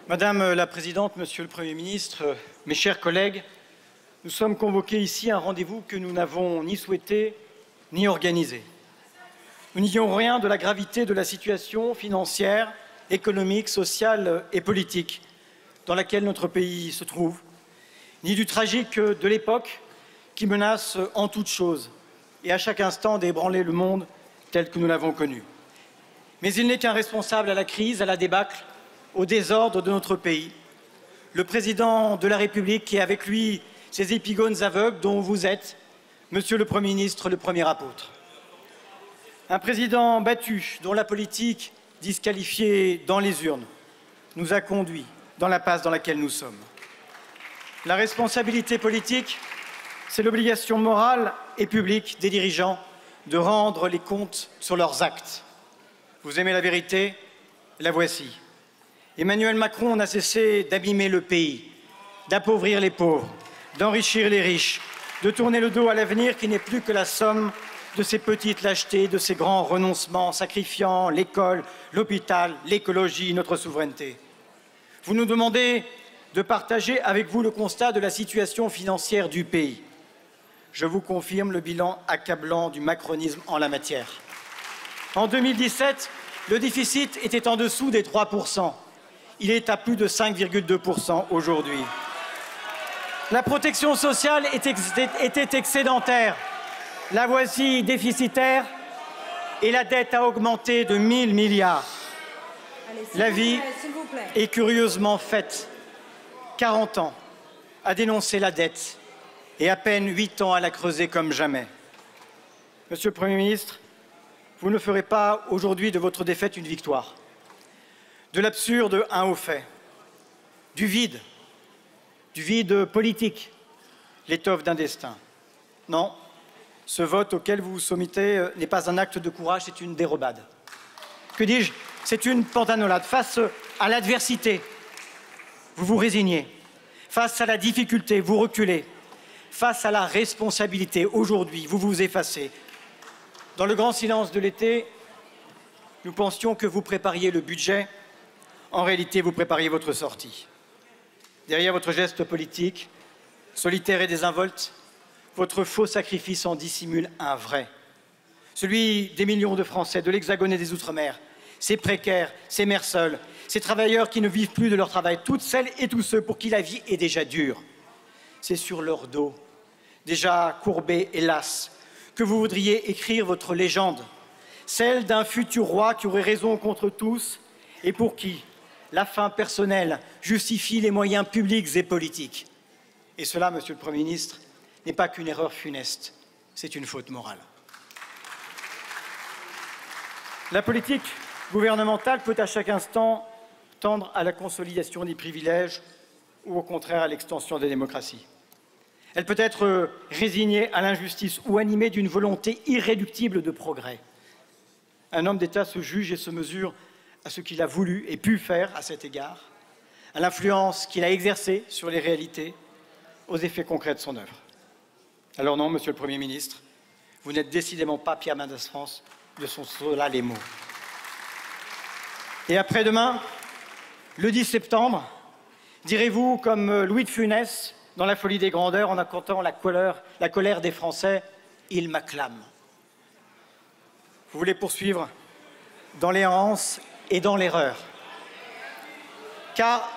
Madame la Présidente, Monsieur le Premier ministre, mes chers collègues, nous sommes convoqués ici à un rendez-vous que nous n'avons ni souhaité ni organisé. Nous n'ignorons rien de la gravité de la situation financière, économique, sociale et politique dans laquelle notre pays se trouve, ni du tragique de l'époque qui menace en toute chose et à chaque instant d'ébranler le monde tel que nous l'avons connu. Mais il n'est qu'un responsable à la crise, à la débâcle, au désordre de notre pays, le président de la République et avec lui ces épigones aveugles dont vous êtes, Monsieur le Premier ministre, le premier apôtre. Un président battu dont la politique disqualifiée dans les urnes nous a conduits dans l'impasse dans laquelle nous sommes. La responsabilité politique, c'est l'obligation morale et publique des dirigeants de rendre les comptes sur leurs actes. Vous aimez la vérité? La voici. Emmanuel Macron n'a cessé d'abîmer le pays, d'appauvrir les pauvres, d'enrichir les riches, de tourner le dos à l'avenir qui n'est plus que la somme de ces petites lâchetés, de ces grands renoncements, sacrifiant l'école, l'hôpital, l'écologie, notre souveraineté. Vous nous demandez de partager avec vous le constat de la situation financière du pays. Je vous confirme le bilan accablant du macronisme en la matière. En 2017, le déficit était en dessous des 3%. Il est à plus de 5,2% aujourd'hui. La protection sociale était excédentaire. La voici déficitaire et la dette a augmenté de 1 000 milliards. La vie est curieusement faite. 40 ans à dénoncer la dette et à peine 8 ans à la creuser comme jamais. Monsieur le Premier ministre, vous ne ferez pas aujourd'hui de votre défaite une victoire. De l'absurde un haut fait, du vide politique, l'étoffe d'un destin. Non, ce vote auquel vous vous soumettez n'est pas un acte de courage, c'est une dérobade. Que dis-je? C'est une pantanolade. Face à l'adversité, vous vous résignez. Face à la difficulté, vous reculez. Face à la responsabilité, aujourd'hui, vous vous effacez. Dans le grand silence de l'été, nous pensions que vous prépariez le budget. En réalité, vous prépariez votre sortie. Derrière votre geste politique, solitaire et désinvolte, votre faux sacrifice en dissimule un vrai. Celui des millions de Français, de l'Hexagone et des Outre-mer, ces précaires, ces mères seules, ces travailleurs qui ne vivent plus de leur travail, toutes celles et tous ceux pour qui la vie est déjà dure. C'est sur leur dos, déjà courbés et las, que vous voudriez écrire votre légende, celle d'un futur roi qui aurait raison contre tous et pour qui la fin personnelle justifie les moyens publics et politiques. Et cela, Monsieur le Premier ministre, n'est pas qu'une erreur funeste, c'est une faute morale. La politique gouvernementale peut à chaque instant tendre à la consolidation des privilèges ou au contraire à l'extension des démocraties. Elle peut être résignée à l'injustice ou animée d'une volonté irréductible de progrès. Un homme d'État se juge et se mesure à ce qu'il a voulu et pu faire à cet égard, à l'influence qu'il a exercée sur les réalités, aux effets concrets de son œuvre. Alors non, Monsieur le Premier ministre, vous n'êtes décidément pas Pierre Mendès France, de sont cela les mots. Et après-demain, le 10 septembre, direz-vous comme Louis de Funès dans La folie des grandeurs en racontant la colère des Français, ils m'acclament. Vous voulez poursuivre dans l'errance et dans l'erreur. Car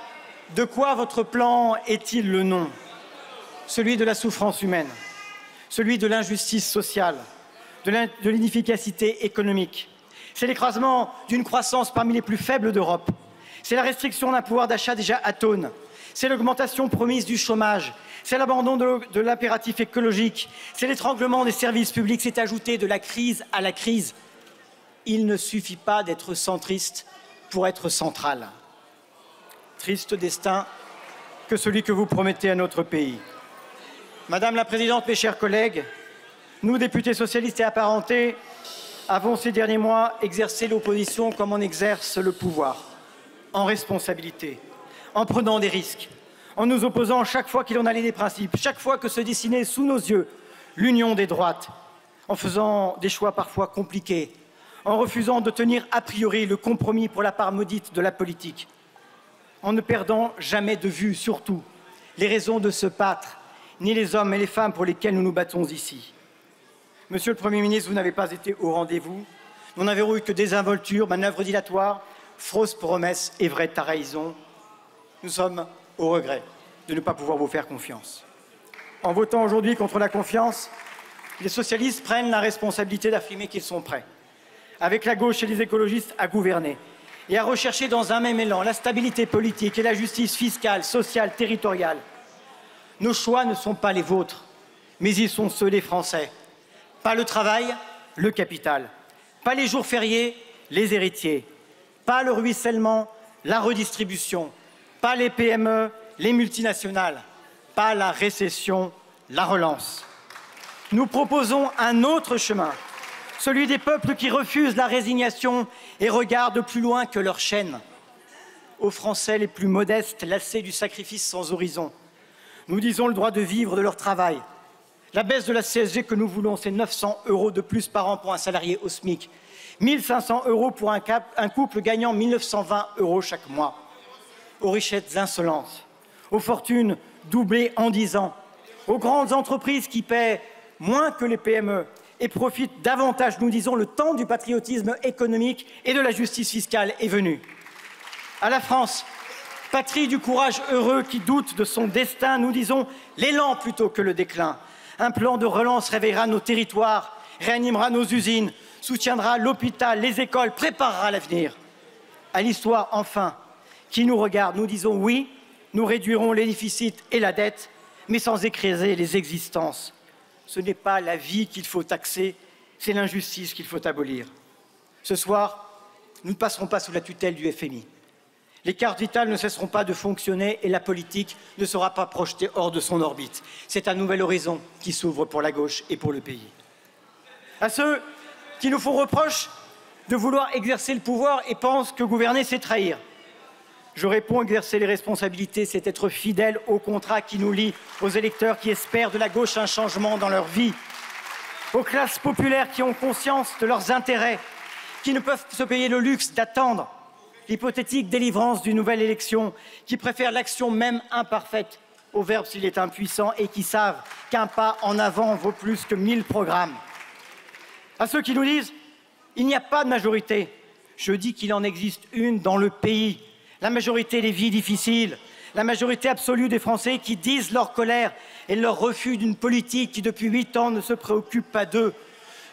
de quoi votre plan est-il le nom? Celui de la souffrance humaine, celui de l'injustice sociale, de l'inefficacité économique. C'est l'écrasement d'une croissance parmi les plus faibles d'Europe. C'est la restriction d'un pouvoir d'achat déjà atone. C'est l'augmentation promise du chômage. C'est l'abandon de l'impératif écologique. C'est l'étranglement des services publics. C'est ajouter de la crise à la crise. Il ne suffit pas d'être centriste pour être central. Triste destin que celui que vous promettez à notre pays. Madame la Présidente, mes chers collègues, nous, députés socialistes et apparentés, avons ces derniers mois exercé l'opposition comme on exerce le pouvoir, en responsabilité, en prenant des risques, en nous opposant chaque fois qu'il en allait des principes, chaque fois que se dessinait sous nos yeux l'union des droites, en faisant des choix parfois compliqués, en refusant de tenir a priori le compromis pour la part maudite de la politique. en ne perdant jamais de vue, surtout, les raisons de se battre, ni les hommes et les femmes pour lesquels nous nous battons ici. Monsieur le Premier ministre, vous n'avez pas été au rendez-vous. Nous n'avons eu que désinvolture, manœuvres dilatoires, fausses promesses et vraies trahisons. Nous sommes au regret de ne pas pouvoir vous faire confiance. En votant aujourd'hui contre la confiance, les socialistes prennent la responsabilité d'affirmer qu'ils sont prêts, avec la gauche et les écologistes, à gouverner et à rechercher dans un même élan la stabilité politique et la justice fiscale, sociale, territoriale. Nos choix ne sont pas les vôtres, mais ils sont ceux des Français. Pas le travail, le capital. Pas les jours fériés, les héritiers. Pas le ruissellement, la redistribution. Pas les PME, les multinationales. Pas la récession, la relance. Nous proposons un autre chemin, celui des peuples qui refusent la résignation et regardent plus loin que leur chaîne. Aux Français les plus modestes, lassés du sacrifice sans horizon, nous disons le droit de vivre de leur travail. La baisse de la CSG que nous voulons, c'est 900 € de plus par an pour un salarié au SMIC, 1 500 € pour un couple gagnant 1 920 € chaque mois. Aux richesses insolentes, aux fortunes doublées en 10 ans, aux grandes entreprises qui paient moins que les PME et profitent davantage, nous disons, le temps du patriotisme économique et de la justice fiscale est venu. À la France, patrie du courage heureux qui doute de son destin, nous disons l'élan plutôt que le déclin. Un plan de relance réveillera nos territoires, réanimera nos usines, soutiendra l'hôpital, les écoles, préparera l'avenir. À l'histoire, enfin, qui nous regarde, nous disons oui, nous réduirons les déficits et la dette, mais sans écraser les existences. Ce n'est pas la vie qu'il faut taxer, c'est l'injustice qu'il faut abolir. Ce soir, nous ne passerons pas sous la tutelle du FMI. Les cartes vitales ne cesseront pas de fonctionner et la politique ne sera pas projetée hors de son orbite. C'est un nouvel horizon qui s'ouvre pour la gauche et pour le pays. À ceux qui nous font reproche de vouloir exercer le pouvoir et pensent que gouverner, c'est trahir, je réponds: exercer les responsabilités, c'est être fidèle au contrat qui nous lie, aux électeurs qui espèrent de la gauche un changement dans leur vie, aux classes populaires qui ont conscience de leurs intérêts, qui ne peuvent se payer le luxe d'attendre l'hypothétique délivrance d'une nouvelle élection, qui préfèrent l'action même imparfaite au verbe s'il est impuissant et qui savent qu'un pas en avant vaut plus que 1000 programmes. À ceux qui nous disent « il n'y a pas de majorité », je dis qu'il en existe une dans le pays. La majorité des vies difficiles, la majorité absolue des Français qui disent leur colère et leur refus d'une politique qui, depuis 8 ans, ne se préoccupe pas d'eux.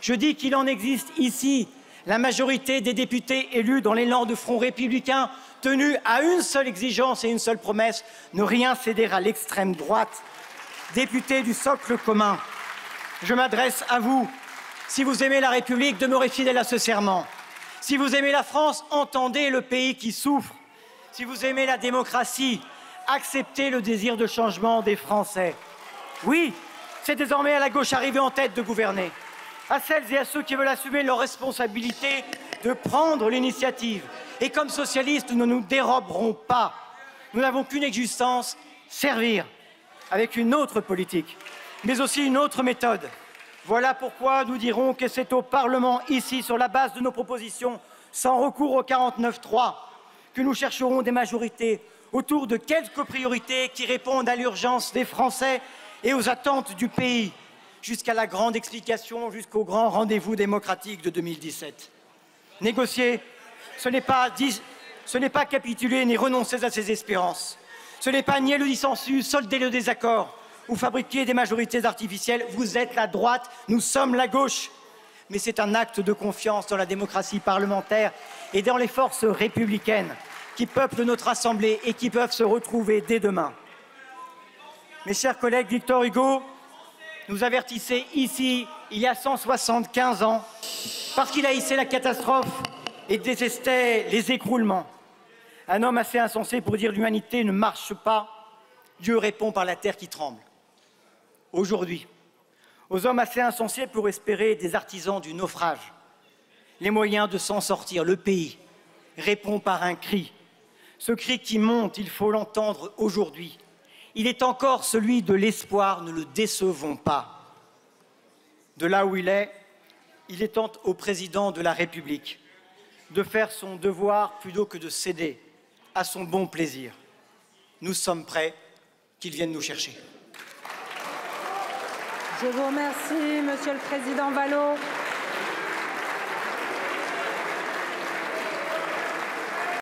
Je dis qu'il en existe ici la majorité des députés élus dans l'élan de Front républicain, tenus à une seule exigence et une seule promesse, ne rien céder à l'extrême droite. Députés du socle commun, je m'adresse à vous. Si vous aimez la République, demeurez fidèles à ce serment. Si vous aimez la France, entendez le pays qui souffre. Si vous aimez la démocratie, acceptez le désir de changement des Français. Oui, c'est désormais à la gauche arrivée en tête de gouverner. À celles et à ceux qui veulent assumer leur responsabilité de prendre l'initiative. Et comme socialistes, nous ne nous déroberons pas. Nous n'avons qu'une existence, servir, avec une autre politique, mais aussi une autre méthode. Voilà pourquoi nous dirons que c'est au Parlement, ici, sur la base de nos propositions, sans recours au 49.3, que nous chercherons des majorités autour de quelques priorités qui répondent à l'urgence des Français et aux attentes du pays, jusqu'à la grande explication, jusqu'au grand rendez-vous démocratique de 2017. Négocier, ce n'est pas capituler ni renoncer à ses espérances. Ce n'est pas nier le dissensus, solder le désaccord ou fabriquer des majorités artificielles. Vous êtes la droite, nous sommes la gauche. Mais c'est un acte de confiance dans la démocratie parlementaire et dans les forces républicaines qui peuplent notre Assemblée et qui peuvent se retrouver dès demain. Mes chers collègues, Victor Hugo nous avertissait ici, il y a 175 ans, parce qu'il haïssait la catastrophe et détestait les écroulements. Un homme assez insensé pour dire l'humanité ne marche pas, Dieu répond par la terre qui tremble. Aujourd'hui, aux hommes assez insensés pour espérer des artisans du naufrage, les moyens de s'en sortir, le pays répond par un cri. Ce cri qui monte, il faut l'entendre aujourd'hui. Il est encore celui de l'espoir, ne le décevons pas. De là où il est temps au président de la République de faire son devoir plutôt que de céder, à son bon plaisir. Nous sommes prêts, qu'il vienne nous chercher. Je vous remercie, Monsieur le Président Vallot.